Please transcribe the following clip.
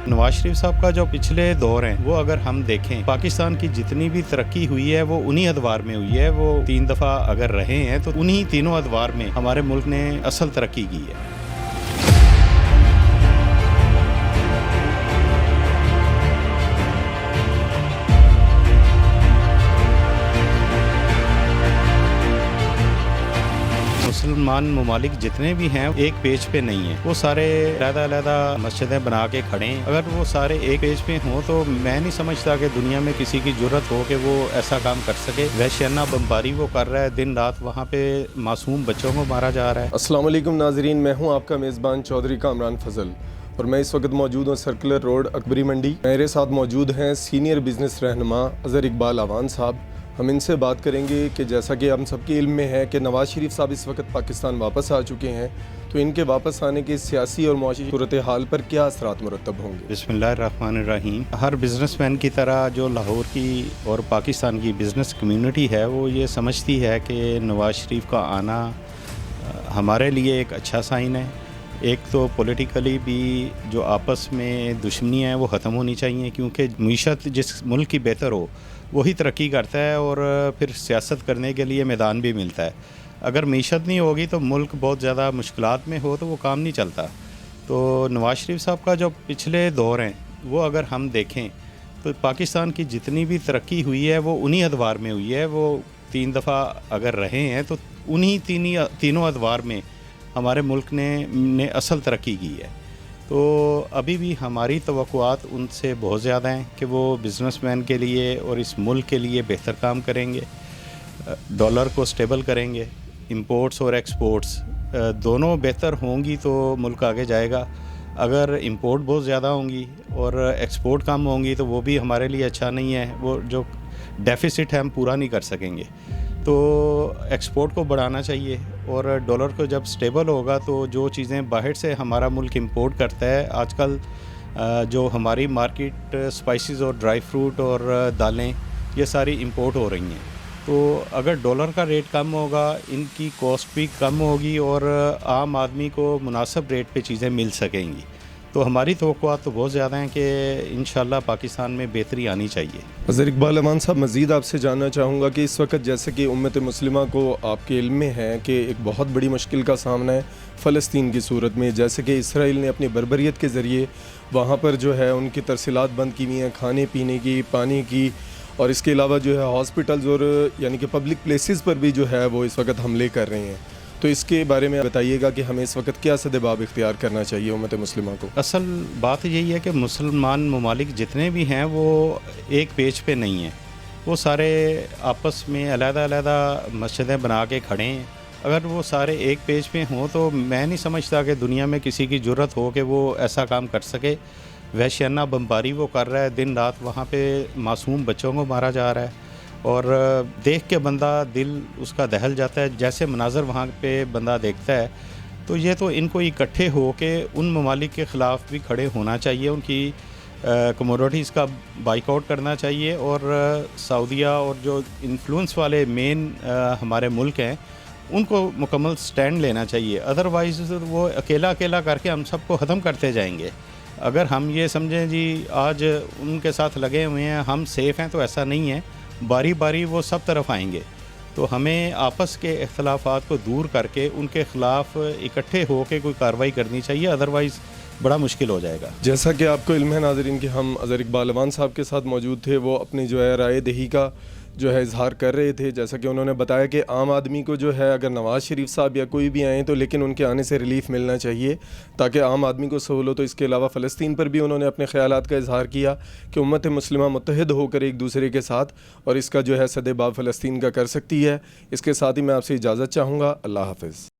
नवाज शरीफ साहब का जो पिछले दौर हैं वो अगर हम देखें, पाकिस्तान की जितनी भी तरक्की हुई है वो उन्हीं अदवार में हुई है। वो 3 दफ़ा अगर रहे हैं तो उन्हीं तीनों अदवार में हमारे मुल्क ने असल तरक्की की है। मुसलमान ममालिक जितने भी हैं एक पेज पे नहीं है, वो सारे अलग-अलग मस्जिदें बना के खड़े हैं। अगर वो सारे एक पेज पे हों तो मैं नहीं समझता कि दुनिया में किसी की जुर्रत हो कि वो ऐसा काम कर सके। वहशियाना बमबारी वो कर रहा है, दिन रात वहाँ पे मासूम बच्चों को मारा जा रहा है। अस्सलाम वालेकुम नाजरीन, मैं हूँ आपका मेज़बान चौधरी कामरान फजल और मैं इस वक्त मौजूद हूँ सर्कुलर रोड अकबरी मंडी। मेरे साथ मौजूद हैं सीनियर बिजनेस रहनुमा अज़हर इकबाल अवान साहब। हम इनसे बात करेंगे कि जैसा कि हम सबके इल्म में है कि नवाज़ शरीफ साहब इस वक्त पाकिस्तान वापस आ चुके हैं, तो इनके वापस आने के सियासी और मुआशी सूरत हाल पर क्या असरात मुरतब होंगे। बिस्मिल्लाहिर्रहमानिर्रहीम। हर बिजनेसमैन की तरह जो लाहौर की और पाकिस्तान की बिज़नेस कम्युनिटी है वो ये समझती है कि नवाज़ शरीफ का आना हमारे लिए एक अच्छा साइन है। एक तो पॉलिटिकली भी जो आपस में दुश्मनियाँ हैं वो ख़त्म होनी चाहिए, क्योंकि मईशत जिस मुल्क की बेहतर हो वही तरक्की करता है और फिर सियासत करने के लिए मैदान भी मिलता है। अगर मईशत नहीं होगी तो मुल्क बहुत ज़्यादा मुश्किलात में हो तो वो काम नहीं चलता। तो नवाज शरीफ साहब का जो पिछले दौर हैं वो अगर हम देखें तो पाकिस्तान की जितनी भी तरक्की हुई है वो उन्हीं अदवार में हुई है। वो 3 दफ़ा अगर रहे हैं तो उन्हीं तीनों अदवार में हमारे मुल्क ने असल तरक्की की है। तो अभी भी हमारी तवक्कुआत उनसे बहुत ज़्यादा हैं कि वो बिज़नेसमैन के लिए और इस मुल्क के लिए बेहतर काम करेंगे, डॉलर को स्टेबल करेंगे, इंपोर्ट्स और एक्सपोर्ट्स दोनों बेहतर होंगी तो मुल्क आगे जाएगा। अगर इंपोर्ट बहुत ज़्यादा होंगी और एक्सपोर्ट कम होंगी तो वो भी हमारे लिए अच्छा नहीं है। वो जो डेफिसिट है हम पूरा नहीं कर सकेंगे। तो एक्सपोर्ट को बढ़ाना चाहिए और डॉलर को जब स्टेबल होगा तो जो चीज़ें बाहर से हमारा मुल्क इंपोर्ट करता है, आजकल जो हमारी मार्केट स्पाइसेस और ड्राई फ्रूट और दालें ये सारी इंपोर्ट हो रही हैं। तो अगर डॉलर का रेट कम होगा, इनकी कॉस्ट भी कम होगी और आम आदमी को मुनासिब रेट पे चीज़ें मिल सकेंगी। तो हमारी तवक्कुआत तो बहुत ज़्यादा हैं कि इंशाल्लाह पाकिस्तान में बेहतरी आनी चाहिए। अज़हर इकबाल अवान साहब, मज़ीद आपसे जानना चाहूँगा कि इस वक्त जैसे कि उम्मत मुस्लिमा को आपके इल्म में है कि एक बहुत बड़ी मुश्किल का सामना है फ़लस्तीन की सूरत में, जैसे कि इसराइल ने अपनी बर्बरियत के ज़रिए वहाँ पर जो है उनकी तरसीलात बंद की हुई हैं, खाने पीने की, पानी की, और इसके अलावा जो है हॉस्पिटल्स और यानी कि पब्लिक प्लेसेस पर भी जो है वो इस वक्त हमले कर रहे हैं। तो इसके बारे में बताइएगा कि हमें इस वक्त क्या सद्बाब इख्तियार करना चाहिए उम्मत मुस्लिमा को। असल बात यही है कि मुसलमान ममालिक जितने भी हैं वो एक पेज पे नहीं हैं, वो सारे आपस में अलग-अलग मस्जिदें बना के खड़े हैं। अगर वो सारे एक पेज पे हों तो मैं नहीं समझता कि दुनिया में किसी की जुर्रत हो कि वो ऐसा काम कर सके। वहशियाना बमबारी वो कर रहा है, दिन रात वहाँ पे मासूम बच्चों को मारा जा रहा है और देख के बंदा दिल उसका दहल जाता है। जैसे मनाज़र वहाँ पे बंदा देखता है तो ये तो इनको इकट्ठे हो के उन ममालिक के ख़िलाफ़ भी खड़े होना चाहिए, उनकी कमोडिटीज़ का बाइकआउट करना चाहिए और सऊदीया और जो इन्फ्लुएंस वाले मेन हमारे मुल्क हैं उनको मुकम्मल स्टैंड लेना चाहिए। अदरवाइज़ वो अकेला करके हम सबको ख़त्म करते जाएंगे। अगर हम ये समझें जी आज उनके साथ लगे हुए हैं, हम सेफ़ हैं, तो ऐसा नहीं है। बारी बारी वो सब तरफ आएंगे। तो हमें आपस के इख्तलाफात को दूर करके उनके ख़िलाफ़ इकट्ठे हो के कोई कार्रवाई करनी चाहिए, अदरवाइज़ बड़ा मुश्किल हो जाएगा। जैसा कि आपको इल्म है नाज़रीन कि हम अज़हर इकबाल अवान साहब के साथ मौजूद थे, वो अपनी जो है राय दही का जो है इजहार कर रहे थे। जैसा कि उन्होंने बताया कि आम आदमी को जो है अगर नवाज़ शरीफ साहब या कोई भी आए तो लेकिन उनके आने से रिलीफ मिलना चाहिए ताकि आम आदमी को सहूलत हो। तो इसके अलावा फ़लस्तीन पर भी उन्होंने अपने ख़यालात का इजहार किया कि उम्मत मुस्लिमा मुत्तहिद होकर एक दूसरे के साथ और इसका जो है सद्बाब फ़लस्तीन का कर सकती है। इसके साथ ही मैं आपसे इजाज़त चाहूँगा। अल्लाह हाफ़िज़।